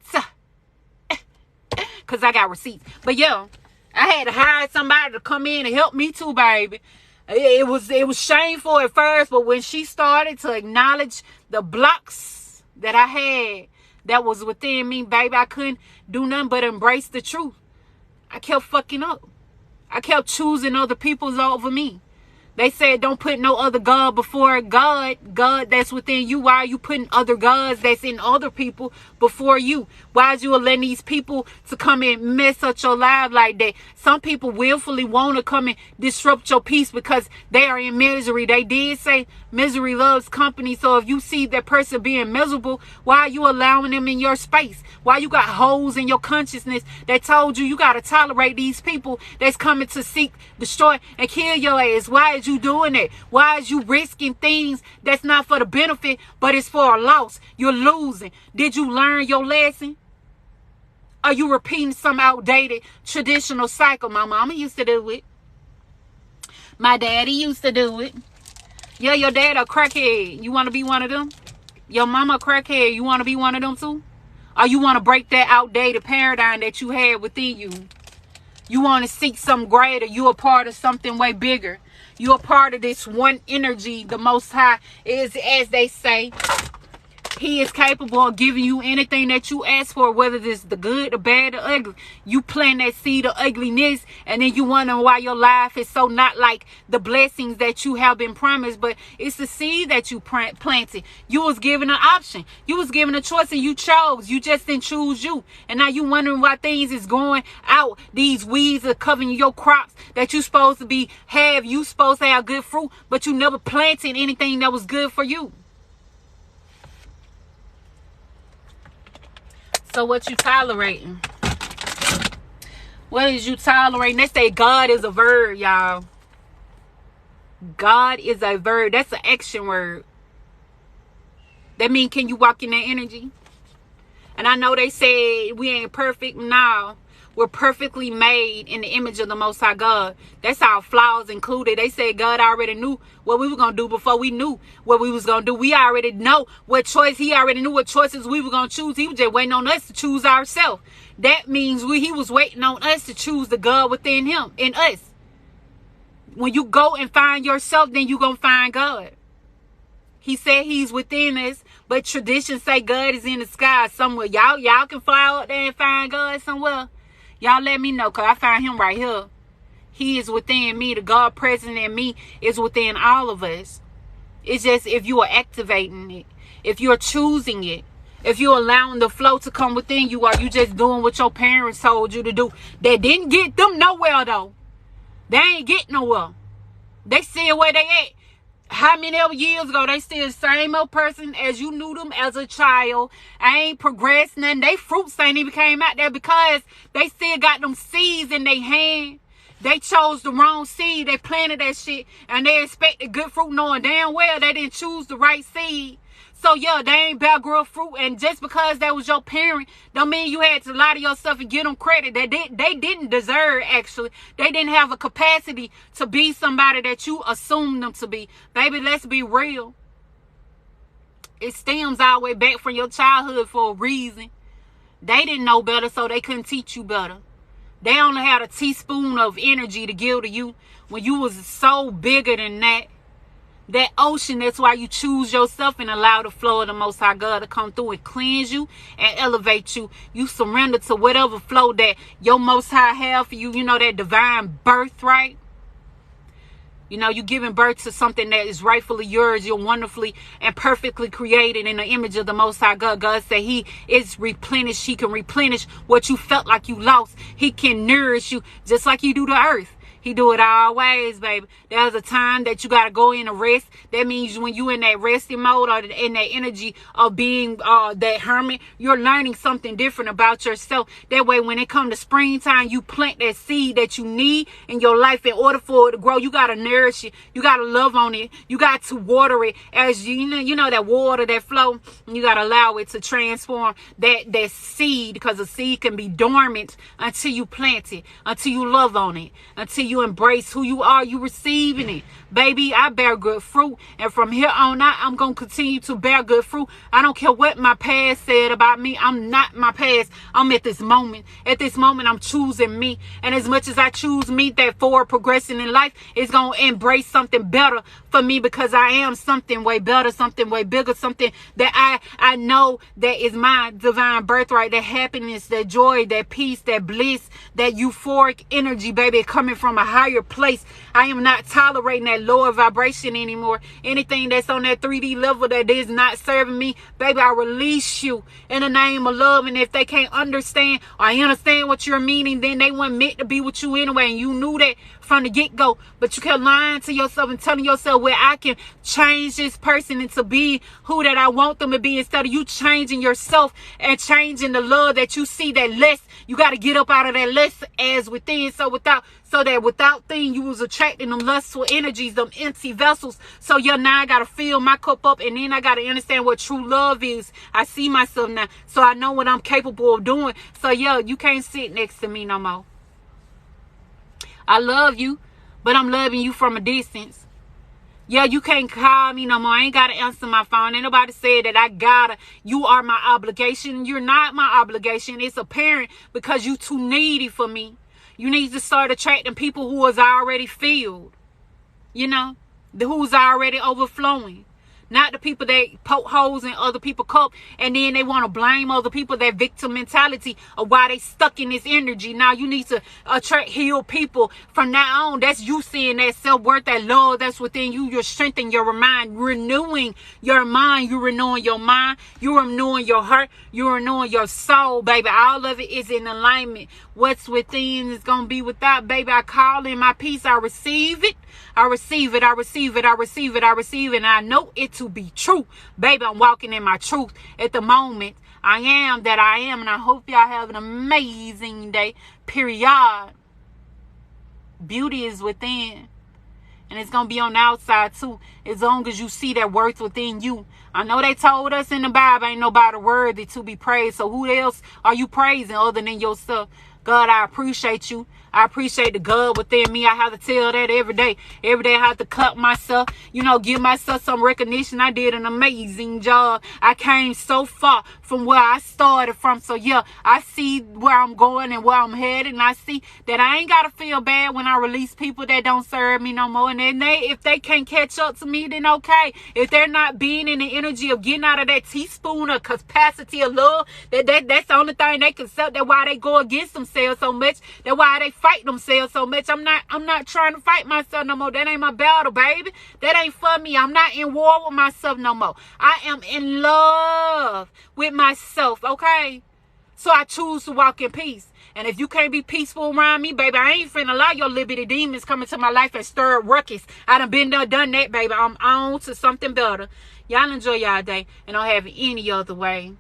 Because I got receipts. But yeah, I had to hire somebody to come in and help me too, baby. It was shameful at first, but when she started to acknowledge the blocks that I had that was within me, baby, I couldn't do nothing but embrace the truth. I kept fucking up. I kept choosing other people's over me. They said don't put no other God before God. God that's within you. Why are you putting other gods that's in other people before you? Why is you letting these people to come and mess up your life like that? Some people willfully want to come and disrupt your peace because they are in misery. They did say misery loves company. So if you see that person being miserable, why are you allowing them in your space? Why you got holes in your consciousness that told you got to tolerate these people that's coming to seek, destroy, and kill your ass? Why is you doing it? Why is you risking things that's not for the benefit, but it's for a loss? You're losing. Did you learn your lesson? Are you repeating some outdated traditional cycle? My mama used to do it. My daddy used to do it. Yeah, your dad a crackhead. You want to be one of them? Your mama a crackhead. You want to be one of them too? Or you want to break that outdated paradigm that you had within you? You want to seek something greater. You a part of something way bigger. You a part of this one energy. The Most High is, as they say, He is capable of giving you anything that you ask for, whether it's the good, the bad, the ugly. You plant that seed of ugliness, and then you wonder why your life is so not like the blessings that you have been promised. But it's the seed that you planted. You was given an option. You was given a choice, and you chose. You just didn't choose you. And now you wondering why things is going out. These weeds are covering your crops that you supposed to have. You supposed to have good fruit, but you never planted anything that was good for you. So what you tolerating? What is you tolerating? They say God is a verb, y'all. God is a verb. That's an action word. That means, can you walk in that energy? And I know they say we ain't perfect. No. We're perfectly made in the image of the Most High God. That's our flaws included. They said God already knew what we were going to do before we knew what we was going to do. We already know what choice. He already knew what choices we were going to choose. He was just waiting on us to choose ourselves. That means he was waiting on us to choose the God within him, in us. When you go and find yourself, then you're going to find God. He said he's within us, but tradition say God is in the sky somewhere. Y'all can fly up there and find God somewhere. Y'all let me know, because I found him right here. He is within me. The God present in me is within all of us. It's just if you are activating it, if you're choosing it, if you're allowing the flow to come within you, or you just doing what your parents told you to do. That didn't get them nowhere, though. They ain't get nowhere. They still where they at. How many years ago they still the same old person as you knew them as a child. I ain't progressed none. They fruits ain't even came out there because they still got them seeds in their hand. They chose the wrong seed. They planted that shit and they expected good fruit, knowing damn well they didn't choose the right seed. So yeah, they ain't bear good fruit. And just because that was your parent don't mean you had to lie to yourself and give them credit. They didn't deserve, actually. They didn't have a capacity to be somebody that you assumed them to be. Baby, let's be real. It stems all the way back from your childhood for a reason. They didn't know better, so they couldn't teach you better. They only had a teaspoon of energy to give to you when you was so bigger than that. That ocean, that's why you choose yourself and allow the flow of the Most High God to come through and cleanse you and elevate you. You surrender to whatever flow that your Most High have for you. You know, that divine birthright. You know, you're giving birth to something that is rightfully yours. You're wonderfully and perfectly created in the image of the Most High God. God said he is replenished. He can replenish what you felt like you lost. He can nourish you just like he do the earth. He do it always, baby. There's a time that you got to go in and rest. That means when you in that resting mode or in that energy of being that hermit, you're learning something different about yourself. That way, when it comes to springtime, you plant that seed that you need in your life in order for it to grow. You got to nourish it. You got to love on it. You got to water it. As you know that water, that flow, you got to allow it to transform that seed, because a seed can be dormant until you plant it, until you love on it, until you embrace who you are. You receiving it. Baby, I bear good fruit, and from here on out, I'm going to continue to bear good fruit. I don't care what my past said about me. I'm not my past. I'm at this moment. At this moment, I'm choosing me, and as much as I choose me, that forward progression in life is going to embrace something better for me, because I am something way better, something way bigger, something that I know that is my divine birthright, that happiness, that joy, that peace, that bliss, that euphoric energy, baby, coming from a higher place. I am not tolerating that lower vibration anymore. Anything that's on that 3D level that is not serving me, baby, I release you in the name of love. And if they can't understand or understand what you're meaning, then they weren't meant to be with you anyway, and you knew that from the get-go. But you kept lying to yourself and telling yourself, where I can change this person into being who that I want them to be, instead of you changing yourself and changing the love that you see, that less. You got to get up out of that less as within. So that without thing, you was attracting them lustful energies, them empty vessels. So yeah, now I got to fill my cup up, and then I got to understand what true love is. I see myself now, so I know what I'm capable of doing. So yeah, you can't sit next to me no more. I love you, but I'm loving you from a distance. Yeah, you can't call me no more. I ain't got to answer my phone. Ain't nobody said that I gotta. You are my obligation. You're not my obligation. It's apparent because you too needy for me. You need to start attracting people who is already filled. You know, who's already overflowing. Not the people that poke holes in other people's cup and then they want to blame other people, that victim mentality of why they stuck in this energy. Now you need to attract healed people from now on. That's you seeing that self-worth, that love that's within you. You're strengthening your mind, renewing your mind. You're renewing your mind. You're renewing your heart. You're renewing your soul, baby. All of it is in alignment. What's within is going to be without, baby. I call in my peace. I receive it. I receive it. I receive it. I receive it. I receive it. And I know it to be true. Baby, I'm walking in my truth at the moment. I am that I am. And I hope y'all have an amazing day. Period. Beauty is within. And it's going to be on the outside too. As long as you see that worth within you. I know they told us in the Bible ain't nobody worthy to be praised. So who else are you praising other than yourself? God, I appreciate you. I appreciate the God within me. I have to tell that every day. Every day I have to cut myself, give myself some recognition. I did an amazing job. I came so far from where I started from. So yeah, I see where I'm going and where I'm headed. And I see that I ain't got to feel bad when I release people that don't serve me no more. And then if they can't catch up to me, then okay. If they're not being in the energy of getting out of that teaspoon of capacity of love, that's the only thing they can accept. That's why they go against themselves so much. That's why they fight themselves so much. I'm not trying to fight myself no more. That ain't my battle, baby. That ain't for me. I'm not in war with myself no more. I am in love with myself, okay? So I choose to walk in peace. And if you can't be peaceful around me, baby, I ain't finna allow your liberty demons come into my life and stir up ruckus. I done been there, done that, baby. I'm on to something better. Y'all enjoy y'all day and don't have it any other way.